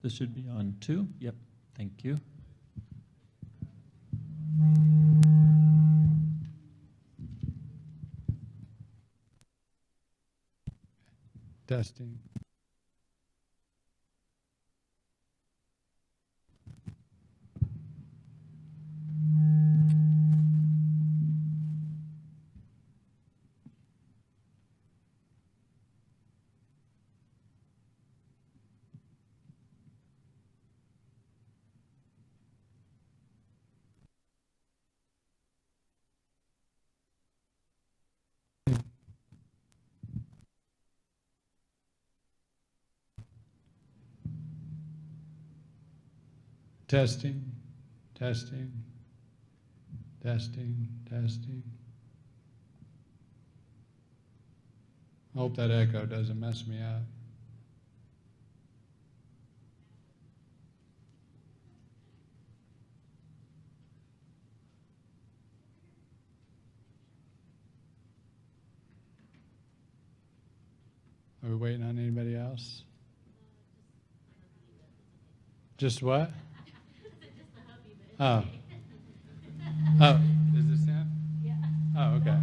This should be on 2. Yep, thank you. Testing. Testing, testing, testing, testing. I hope that echo doesn't mess me up. Are we waiting on anybody else? Just what? Oh. Oh, is this him? Yeah. Oh, okay. I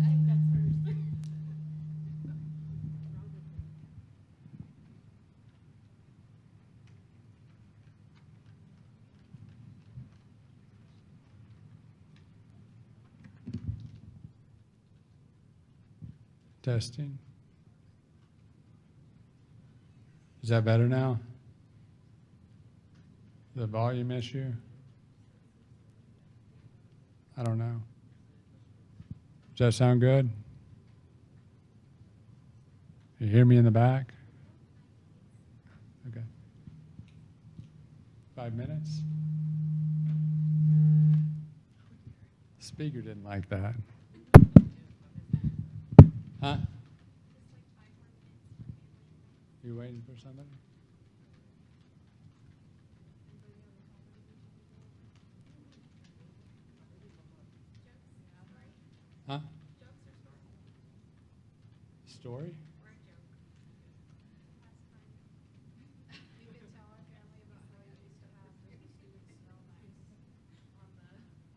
think that's hers. Testing. Is that better now? The volume issue? I don't know. Does that sound good? You hear me in the back? Okay. 5 minutes? Speaker didn't like that. Huh? You waiting for somebody? Huh? Story? You can tell our family about how you used to have the students smell nice on the,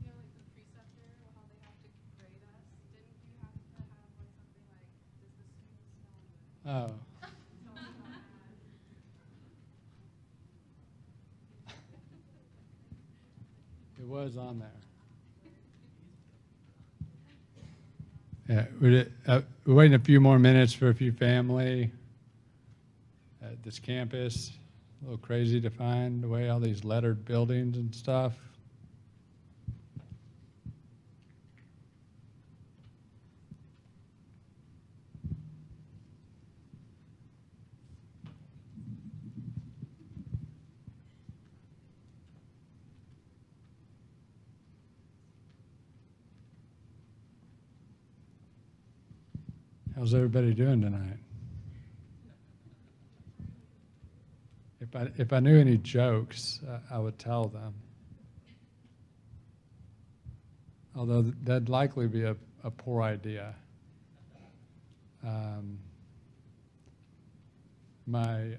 you know, like the preceptor, or how they have to grade us. Didn't you have to have like something like, does the student smell good? Oh. It was on there. Yeah, we're waiting a few more minutes for a few family at this campus. A little crazy to find the way all these lettered buildings and stuff. How's everybody doing tonight? If I knew any jokes, I would tell them. Although that'd likely be a poor idea. My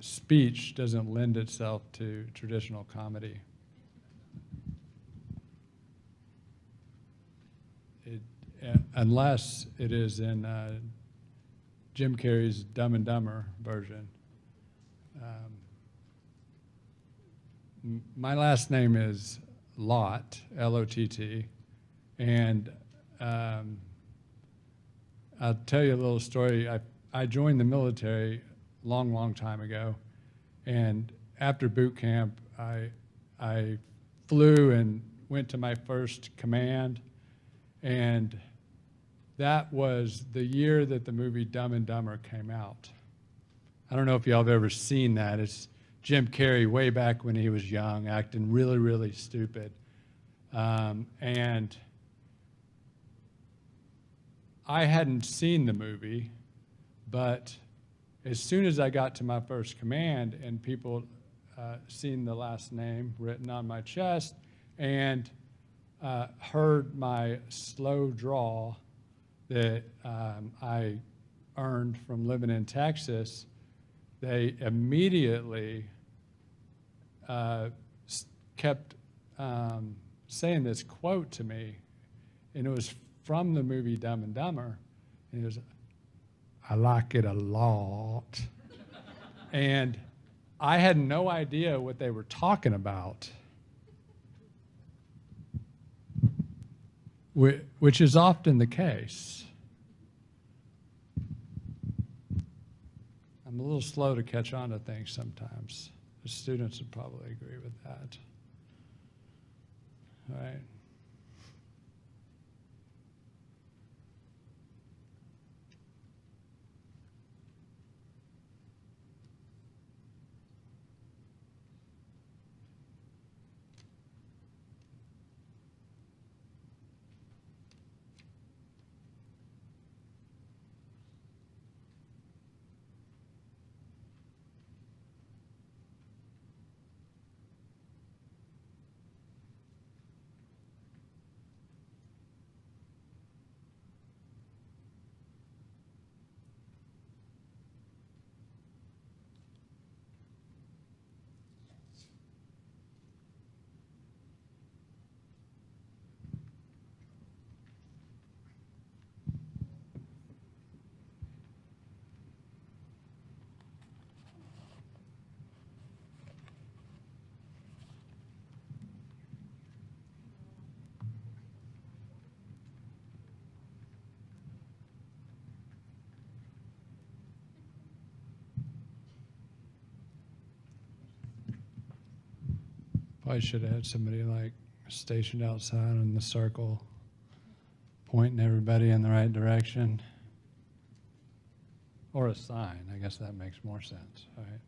speech doesn't lend itself to traditional comedy. Unless it is in Jim Carrey's Dumb and Dumber version. My last name is Lott, L-O-T-T, and I'll tell you a little story. I joined the military long time ago, and after boot camp, I flew and went to my first command, and that was the year that the movie Dumb and Dumber came out. I don't know if y'all have ever seen that. It's Jim Carrey way back when he was young, acting really stupid. And I hadn't seen the movie, but as soon as I got to my first command and people seen the last name written on my chest and heard my slow drawl that I earned from living in Texas, they immediately kept saying this quote to me, and it was from the movie Dumb and Dumber, and it was, "I like it a lot." And I had no idea what they were talking about, which is often the case. I'm a little slow to catch on to things sometimes. The students would probably agree with that. All right. Probably should have had somebody like stationed outside in the circle, pointing everybody in the right direction. Or a sign. I guess that makes more sense. All right.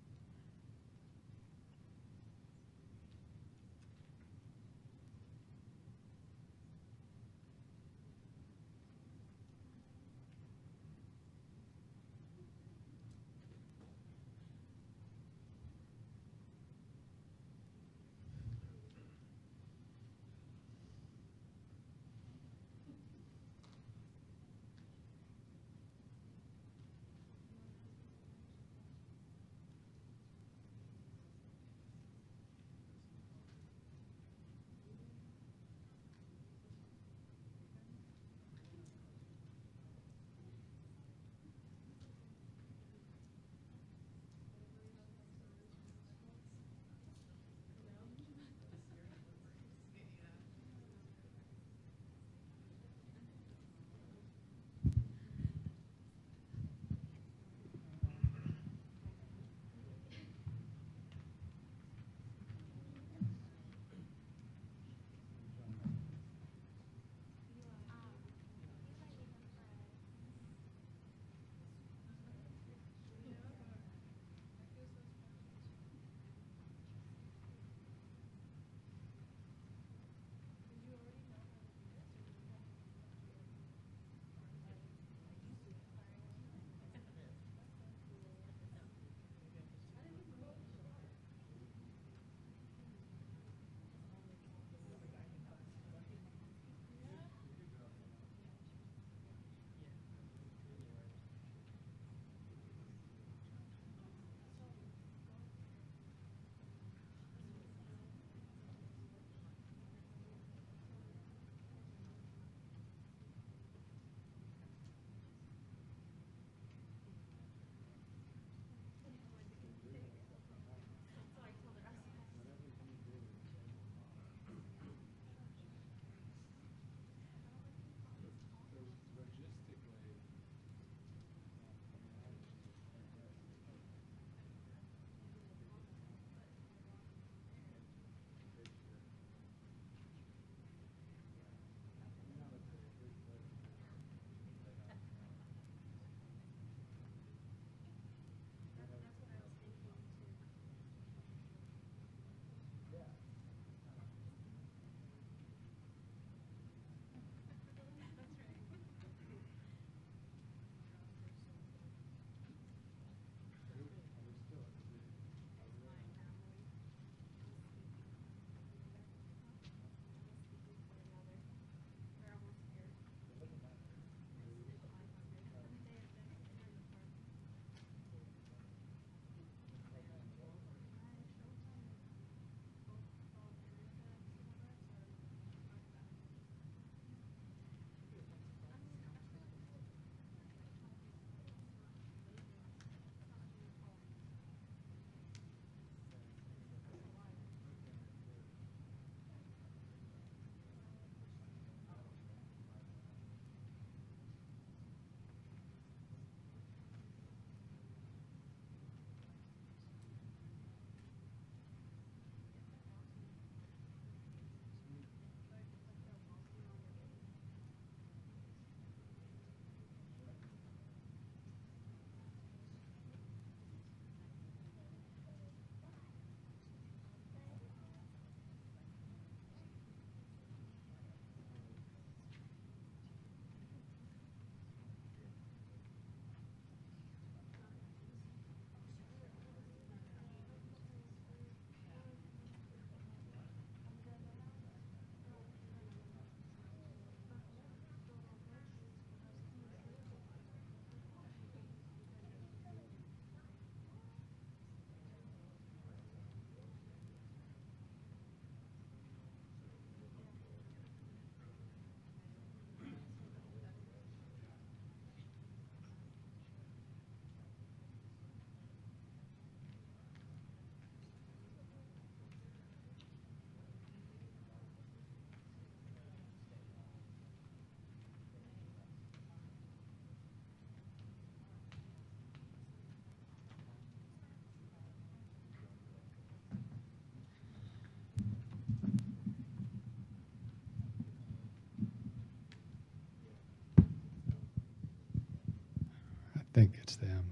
think it's them.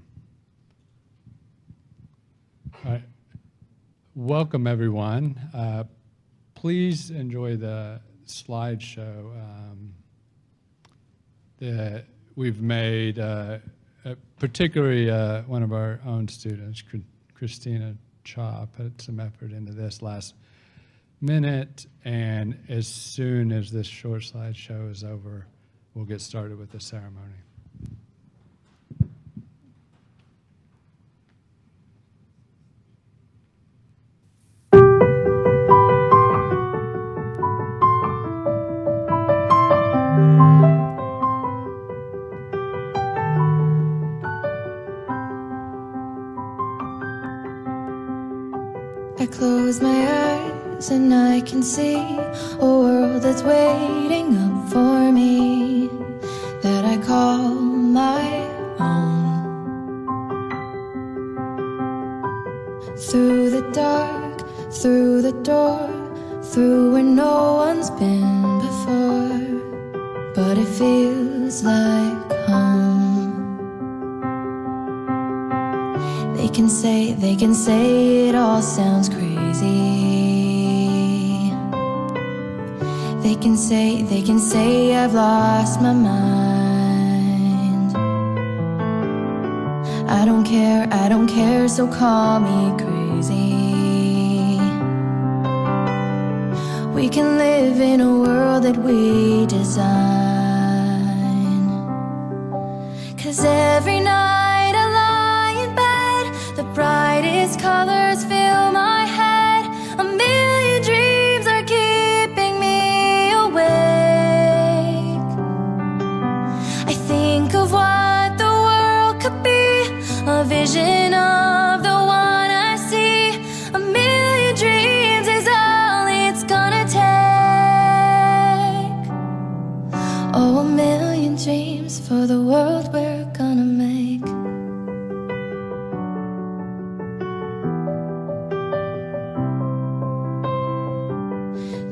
All right. Welcome, everyone. Please enjoy the slideshow that we've made, particularly one of our own students, Christina Cha, put some effort into this last minute, and as soon as this short slideshow is over, we'll get started with the ceremony. I close my eyes and I can see a world that's waiting up for me, that I call my own. Through the dark, through the door, through where no one's been before, but it feels like home. They can say it all sounds crazy. They can say I've lost my mind. I don't care, so call me crazy. We can live in a world that we design. 'Cause every night I lie in bed, the brightest colors fill my head. A million dreams are keeping me awake. I think of what the world could be, a vision of the one I see. A million dreams is all it's gonna take. Oh, a million dreams for the world we're gonna make.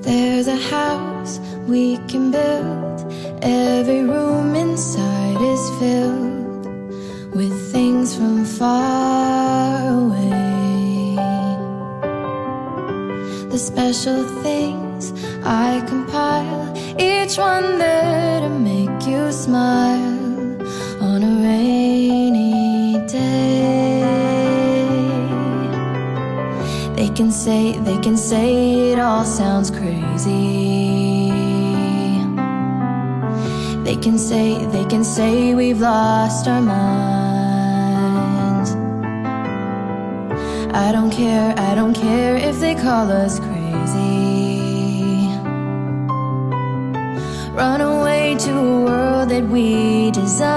There's a house we can build. Every room inside is filled with things from far away. The special things I compile, each one there to make you smile on a rainy day. They can say it all sounds crazy. They can say we've lost our minds. I don't care if they call us crazy. Run away to a world that we design.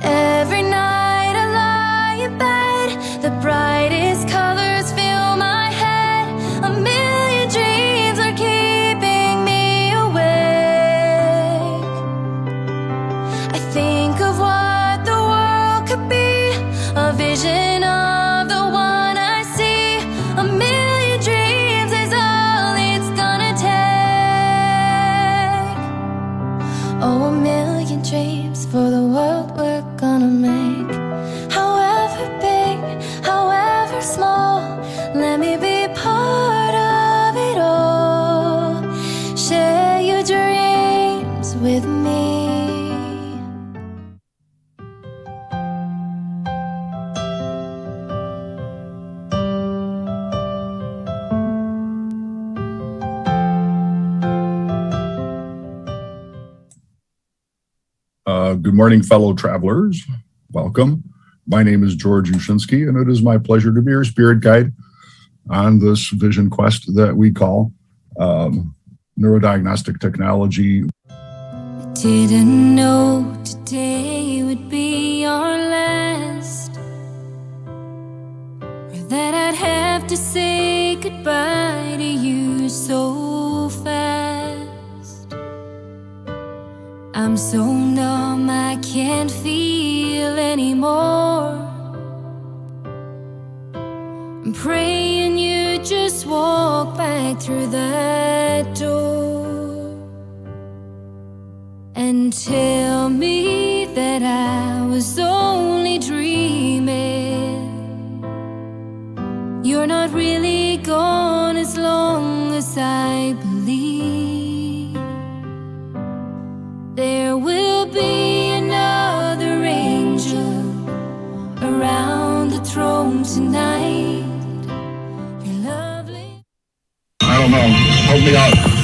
Every night I lie in bed, the brightest colors fill my head. A million dreams are keeping me awake. I think of what the world could be, a vision of the one I see. A million dreams is all it's gonna take. Oh, a million dreams for the world we're gonna make. However big, however small, let me be part of it all. Share your dreams with me. Good morning, fellow travelers. Welcome. My name is George Ushinsky, and it is my pleasure to be your spirit guide on this vision quest that we call neurodiagnostic technology. I didn't know today would be our last, or that I'd have to say goodbye to you so fast. I'm so numb I can't feel anymore. I'm praying you just walk back through that door. and tell me that I was only dreaming. You're not really gone as long as I believe. There will be another angel around the throne tonight. You're lovely. I don't know. Help me out.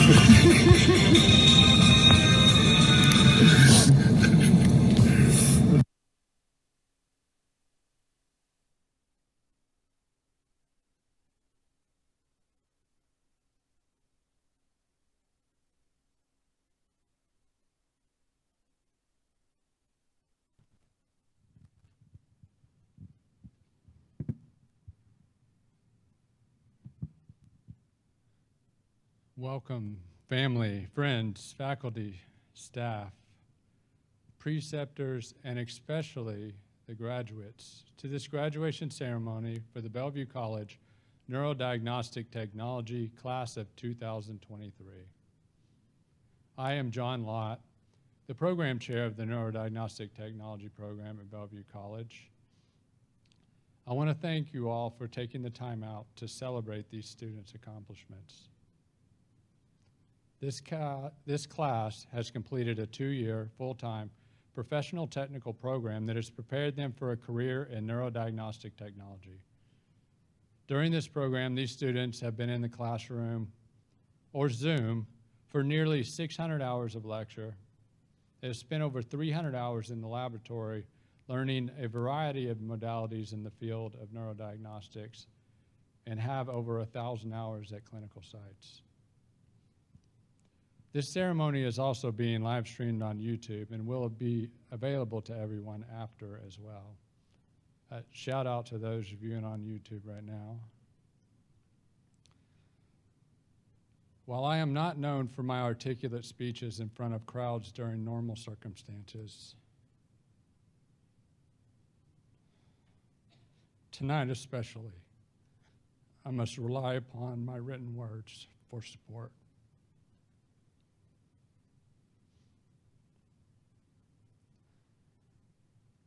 Welcome, family, friends, faculty, staff, preceptors, and especially the graduates to this graduation ceremony for the Bellevue College Neurodiagnostic Technology Class of 2023. I am John Lott, the program chair of the Neurodiagnostic Technology program at Bellevue College. I want to thank you all for taking the time out to celebrate these students' accomplishments. This class has completed a 2-year, full-time, professional technical program that has prepared them for a career in neurodiagnostic technology. During this program, these students have been in the classroom or Zoom for nearly 600 hours of lecture. They have spent over 300 hours in the laboratory learning a variety of modalities in the field of neurodiagnostics and have over 1,000 hours at clinical sites. This ceremony is also being live streamed on YouTube and will be available to everyone after as well. Shout out to those viewing on YouTube right now. While I am not known for my articulate speeches in front of crowds during normal circumstances, tonight especially, I must rely upon my written words for support.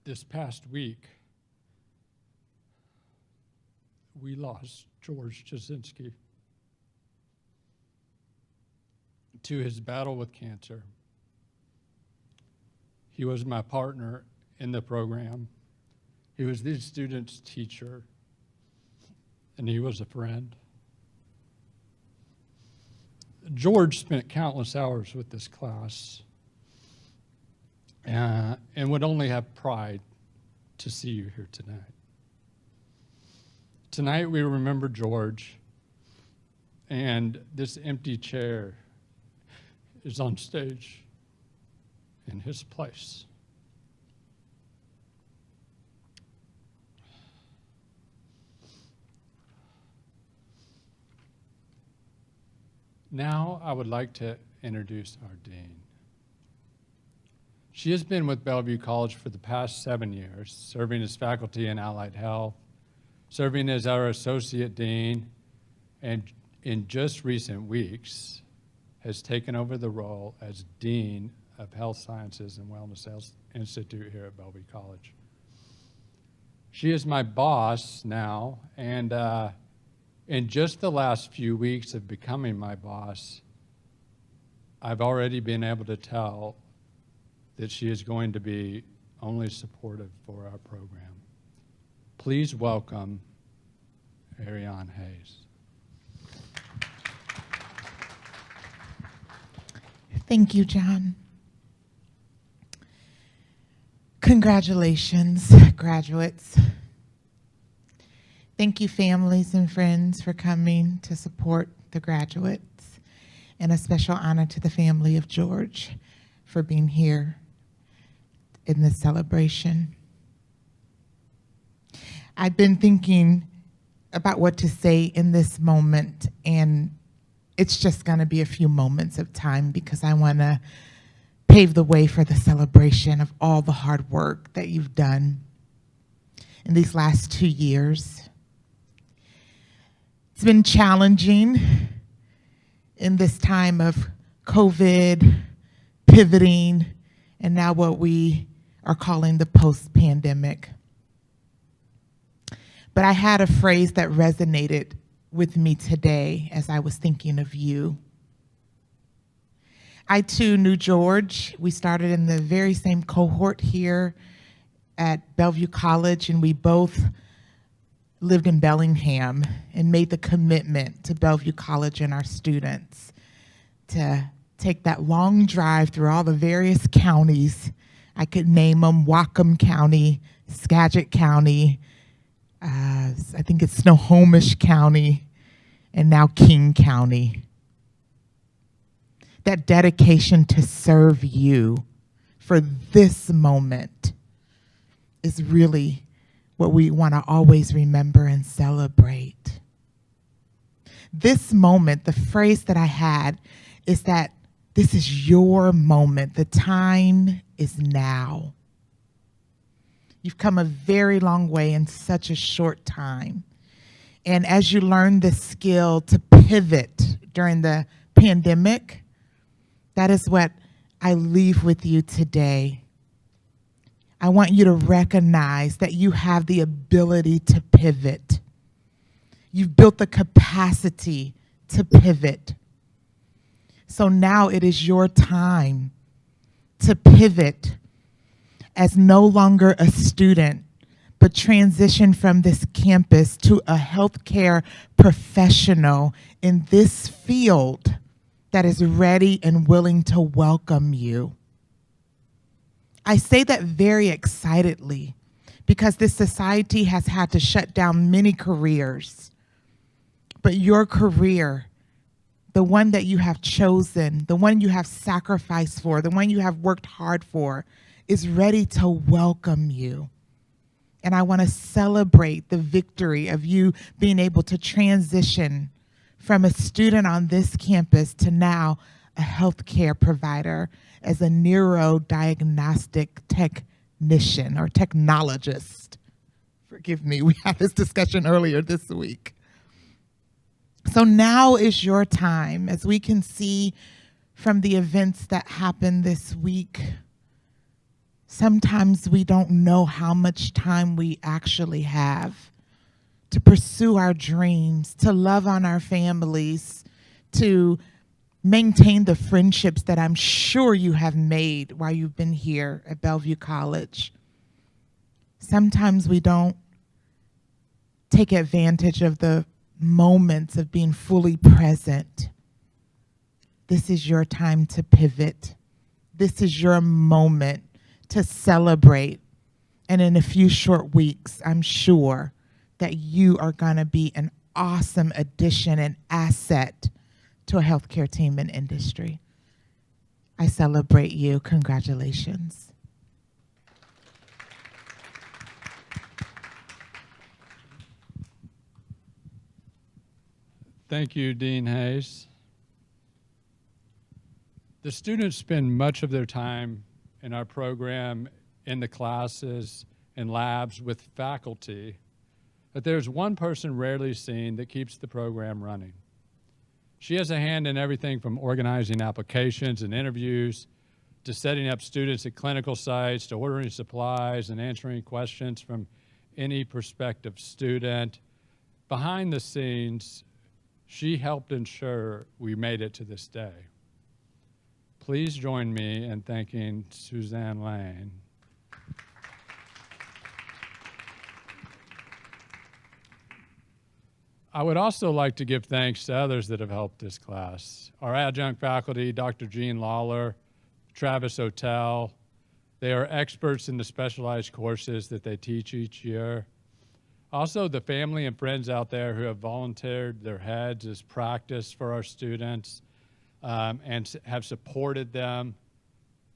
This past week, we lost George Jasinski to his battle with cancer. He was my partner in the program. He was these students' teacher, and he was a friend. George spent countless hours with this class and would only have pride to see you here tonight. Tonight we remember George, and this empty chair is on stage in his place. Now I would like to introduce our dean. She has been with Bellevue College for the past 7 years, serving as faculty in allied health, serving as our associate dean, and in just recent weeks has taken over the role as dean of Health Sciences and Wellness Institute here at Bellevue College. She is my boss now, and in just the last few weeks of becoming my boss, I've already been able to tell that she is going to be only supportive for our program. Please welcome Ariane Hayes. Thank you, John. Congratulations, graduates. Thank you, families and friends, for coming to support the graduates, and a special honor to the family of George for being here in this celebration. I've been thinking about what to say in this moment, and it's just going to be a few moments of time because I want to pave the way for the celebration of all the hard work that you've done in these last 2 years. It's been challenging in this time of COVID, pivoting, and now what we are calling the post-pandemic. But I had a phrase that resonated with me today as I was thinking of you. I too knew George. We started in the very same cohort here at Bellevue College, and we both lived in Bellingham and made the commitment to Bellevue College and our students to take that long drive through all the various counties. I could name them: Whatcom County, Skagit County, I think it's Snohomish County, and now King County. That dedication to serve you for this moment is really what we want to always remember and celebrate. This moment, the phrase that I had is that this is your moment. The time is now. You've come a very long way in such a short time. And as you learn the skill to pivot during the pandemic, that is what I leave with you today. I want you to recognize that you have the ability to pivot. You've built the capacity to pivot. So now it is your time to pivot as no longer a student, but transition from this campus to a healthcare professional in this field that is ready and willing to welcome you. I say that very excitedly because this society has had to shut down many careers, but your career, the one that you have chosen, the one you have sacrificed for, the one you have worked hard for, is ready to welcome you. And I want to celebrate the victory of you being able to transition from a student on this campus to now a healthcare provider as a neurodiagnostic technician or technologist. Forgive me, we had this discussion earlier this week. So now is your time. As we can see from the events that happened this week, sometimes we don't know how much time we actually have to pursue our dreams, to love on our families, to maintain the friendships that I'm sure you have made while you've been here at Bellevue College. Sometimes we don't take advantage of the moments of being fully present. This is your time to pivot. This is your moment to celebrate. And in a few short weeks, I'm sure that you are going to be an awesome addition and asset to a healthcare team and industry. I celebrate you. Congratulations. Thank you, Dean Hayes. The students spend much of their time in our program, in the classes and labs with faculty, but there's one person rarely seen that keeps the program running. She has a hand in everything from organizing applications and interviews to setting up students at clinical sites to ordering supplies and answering questions from any prospective student. Behind the scenes, she helped ensure we made it to this day. Please join me in thanking Suzanne Lane. I would also like to give thanks to others that have helped this class. Our adjunct faculty, Dr. Jean Lawler, Travis Otel. They are experts in the specialized courses that they teach each year. Also, the family and friends out there who have volunteered their heads as practice for our students and have supported them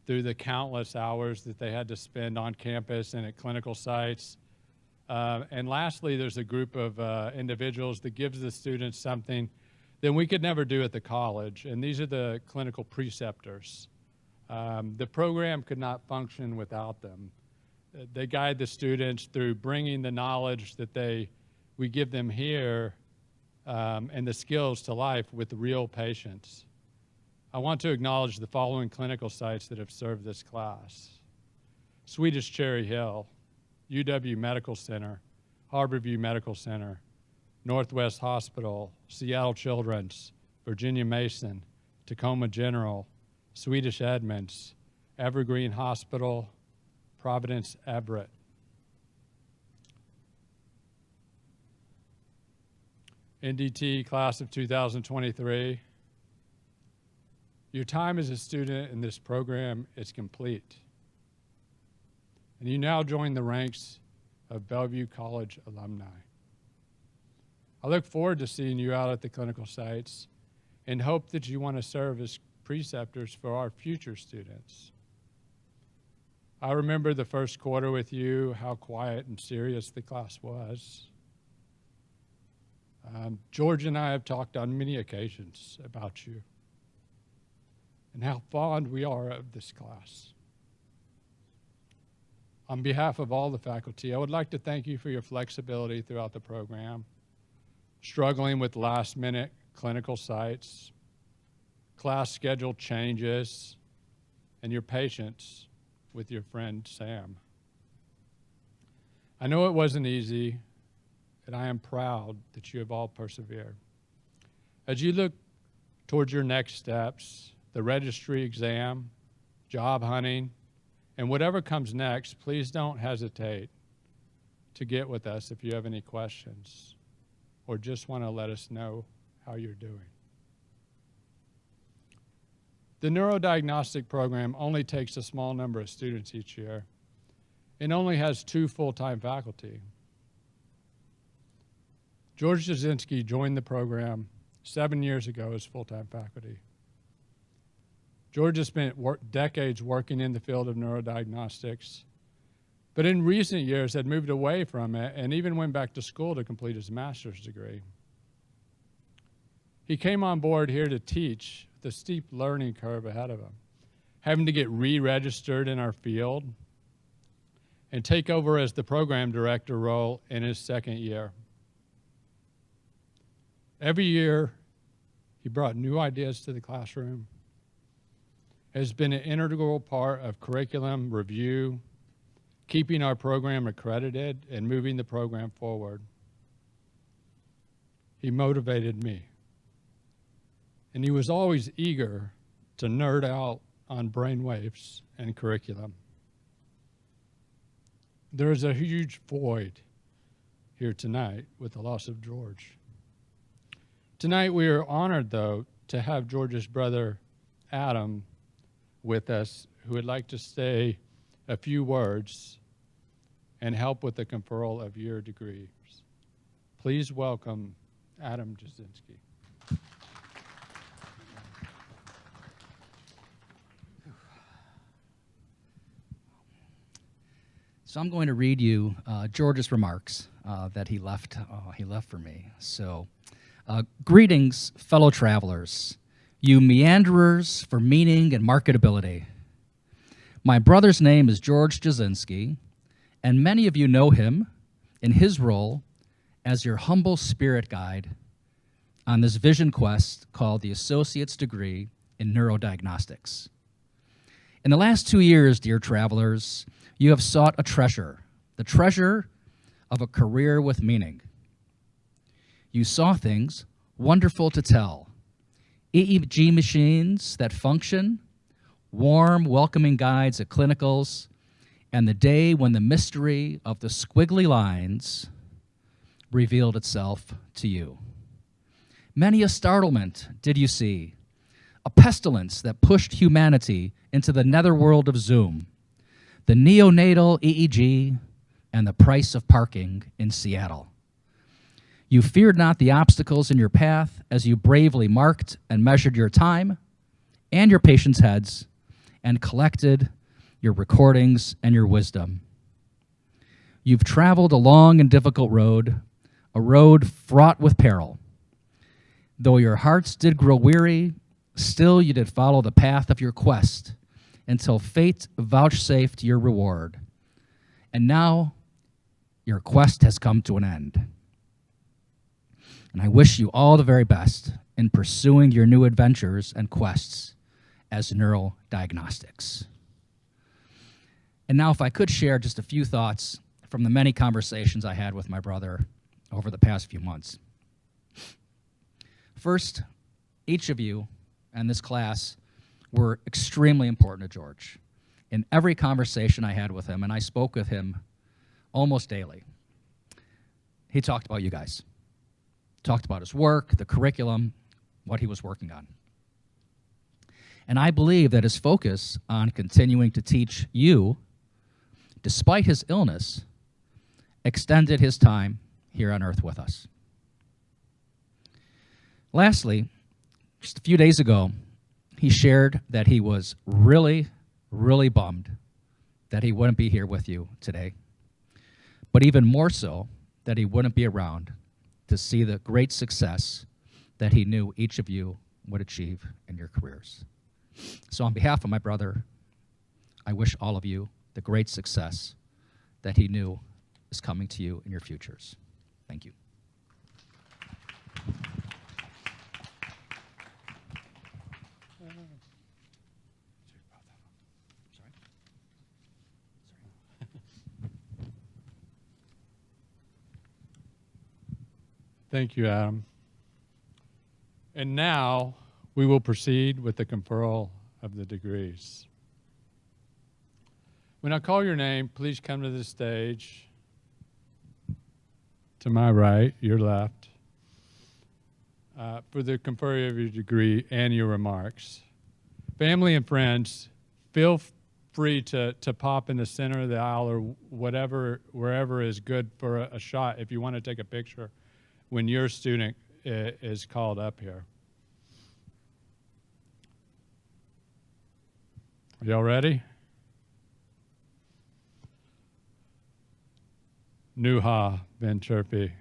through the countless hours that they had to spend on campus and at clinical sites. And lastly, there's a group of individuals that gives the students something that we could never do at the college, and these are the clinical preceptors. The program could not function without them. They guide the students through bringing the knowledge that we give them here and the skills to life with real patients. I want to acknowledge the following clinical sites that have served this class: Swedish Cherry Hill, UW Medical Center, Harborview Medical Center, Northwest Hospital, Seattle Children's, Virginia Mason, Tacoma General, Swedish Edmonds, Evergreen Hospital, Providence Everett. NDT class of 2023. Your time as a student in this program is complete, and you now join the ranks of Bellevue College alumni. I look forward to seeing you out at the clinical sites and hope that you want to serve as preceptors for our future students. I remember the first quarter with you, how quiet and serious the class was. George and I have talked on many occasions about you and how fond we are of this class. On behalf of all the faculty, I would like to thank you for your flexibility throughout the program, struggling with last-minute clinical sites, class schedule changes, and your patience with your friend Sam. I know it wasn't easy, and I am proud that you have all persevered. As you look towards your next steps, the registry exam, job hunting, and whatever comes next, please don't hesitate to get with us if you have any questions or just want to let us know how you're doing. The Neurodiagnostic program only takes a small number of students each year and only has 2 full-time faculty. George Jasinski joined the program 7 years ago as full-time faculty. George has spent decades working in the field of neurodiagnostics, but in recent years had moved away from it and even went back to school to complete his master's degree. He came on board here to teach the steep learning curve ahead of him, having to get re-registered in our field and take over as the program director role in his second year. Every year, he brought new ideas to the classroom, has been an integral part of curriculum review, keeping our program accredited, and moving the program forward. He motivated me, and he was always eager to nerd out on brainwaves and curriculum. There is a huge void here tonight with the loss of George. Tonight we are honored, though, to have George's brother, Adam, with us, who would like to say a few words and help with the conferral of your degrees. Please welcome Adam Jasinski. So I'm going to read you George's remarks that he left for me. So, greetings, fellow travelers, you meanderers for meaning and marketability. My brother's name is George Jasinski, and many of you know him in his role as your humble spirit guide on this vision quest called the Associate's Degree in Neurodiagnostics. In the last 2 years, dear travelers, you have sought a treasure, the treasure of a career with meaning. You saw things wonderful to tell, EEG machines that function, warm, welcoming guides at clinicals, and the day when the mystery of the squiggly lines revealed itself to you. Many a startlement did you see, a pestilence that pushed humanity into the netherworld of Zoom, the neonatal EEG, and the price of parking in Seattle. You feared not the obstacles in your path as you bravely marked and measured your time and your patients' heads and collected your recordings and your wisdom. You've traveled a long and difficult road, a road fraught with peril. Though your hearts did grow weary, still you did follow the path of your quest until fate vouchsafed your reward. And now your quest has come to an end. And I wish you all the very best in pursuing your new adventures and quests as Neurodiagnostics. And now if I could share just a few thoughts from the many conversations I had with my brother over the past few months. First, each of you and this class were extremely important to George. In every conversation I had with him, and I spoke with him almost daily, he talked about you guys. Talked about his work, the curriculum, what he was working on. And I believe that his focus on continuing to teach you, despite his illness, extended his time here on earth with us. Lastly, just a few days ago, he shared that he was really, really bummed that he wouldn't be here with you today, but even more so that he wouldn't be around to see the great success that he knew each of you would achieve in your careers. So on behalf of my brother, I wish all of you the great success that he knew is coming to you in your futures. Thank you. Thank you, Adam. And now we will proceed with the conferral of the degrees. When I call your name, please come to the stage. To my right, your left, for the conferral of your degree and your remarks. Family and friends, feel free to pop in the center of the aisle or wherever is good for a shot if you want to take a picture when your student is called up here. Are y'all ready? Nuha Ben Chirpy.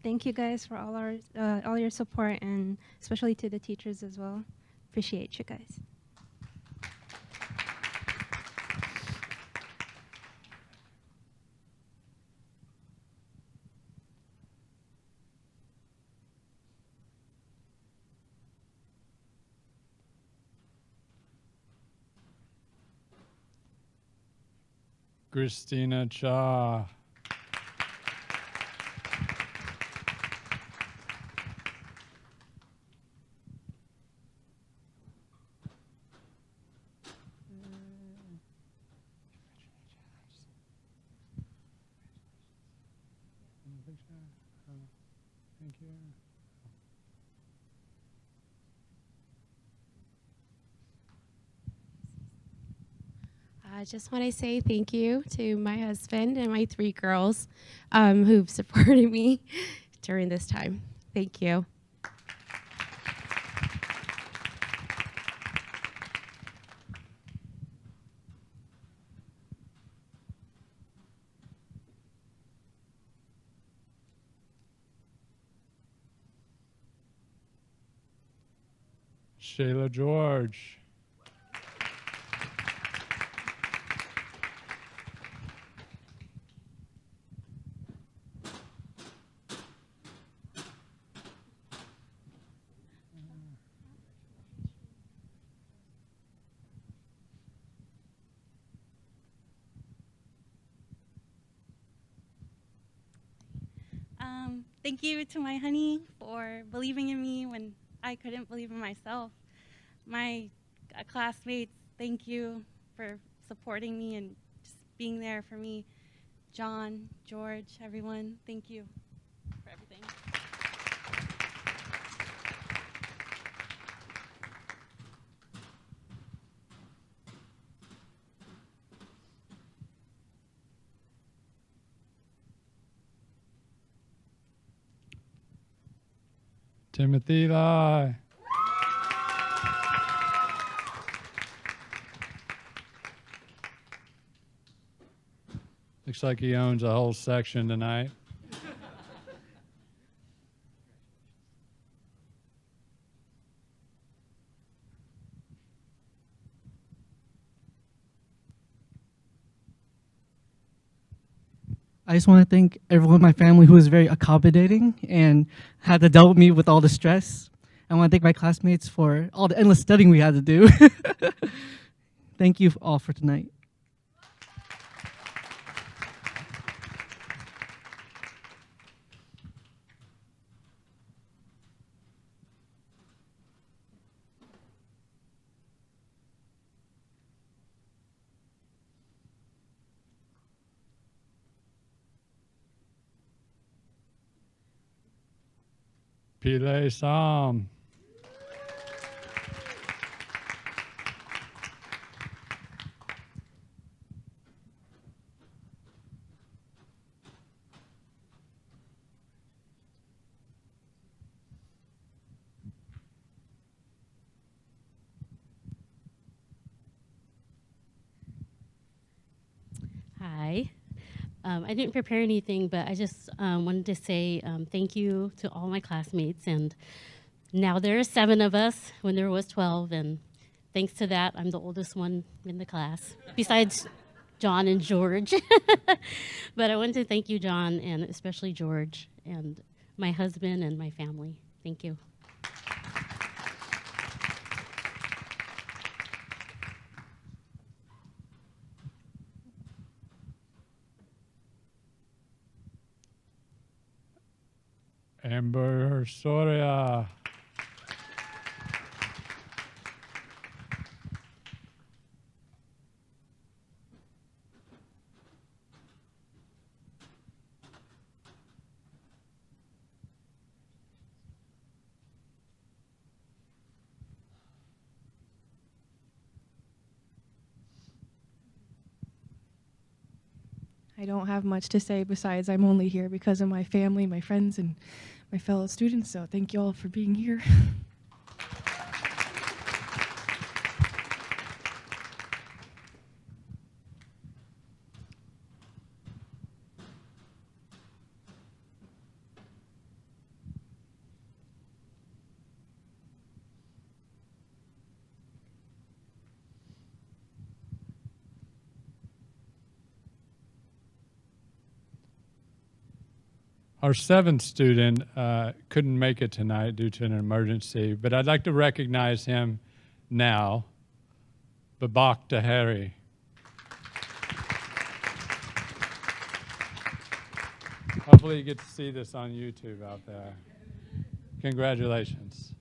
Thank you guys for all your support, and especially to the teachers as well. Appreciate you guys. Christina Cha. Thank you. I just want to say thank you to my husband and my 3 girls who've supported me during this time. Thank you. Shayla George. Thank you to my honey for believing in me when I couldn't believe in myself. My classmates, thank you for supporting me and just being there for me. John, George, everyone, thank you for everything. Timothy Lai. Looks like he owns a whole section tonight. I just want to thank everyone in my family who was very accommodating and had to deal with me with all the stress. I want to thank my classmates for all the endless studying we had to do. Thank you all for tonight. Pile Sam. Hi. I didn't prepare anything, but I just wanted to say thank you to all my classmates. And now there are 7 of us when there was 12. And thanks to that, I'm the oldest one in the class, besides John and George. But I wanted to thank you, John, and especially George, and my husband and my family. Thank you. Amber Soria. I don't have much to say besides I'm only here because of my family, my friends, and my fellow students, so thank you all for being here. Our 7th student couldn't make it tonight due to an emergency, but I'd like to recognize him now. Babak Taheri. Hopefully you get to see this on YouTube out there. Congratulations.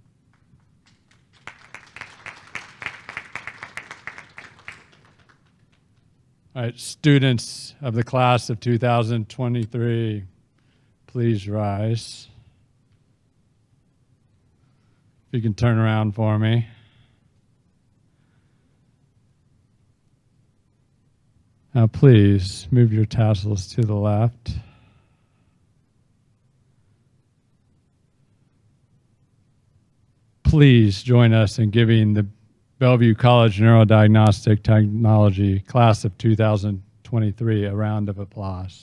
All right, students of the class of 2023, please rise. If you can turn around for me. Now please move your tassels to the left. Please join us in giving the Bellevue College Neurodiagnostic Technology class of 2023 a round of applause.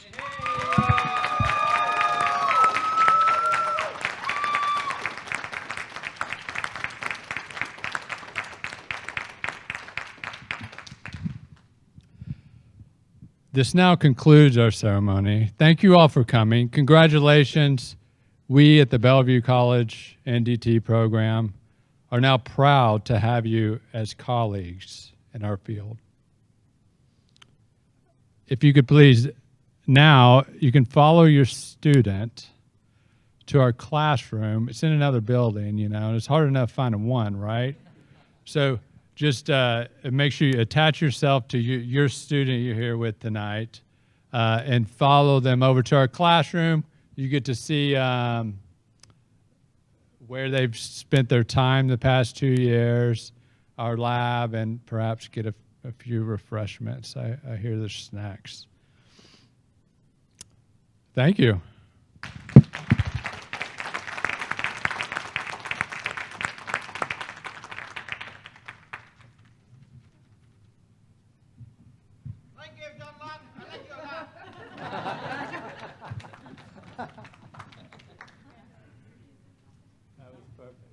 This now concludes our ceremony. Thank you all for coming. Congratulations. We at the Bellevue College NDT program are now proud to have you as colleagues in our field. If you could please, now you can follow your student to our classroom. It's in another building, you know, and it's hard enough finding one, right? So just make sure you attach yourself to your student you're here with tonight and follow them over to our classroom. You get to see where they've spent their time the past 2 years, our lab, and perhaps get a few refreshments. I hear there's snacks. Thank you. Thank you, John Lund. I like you a lot. was perfect.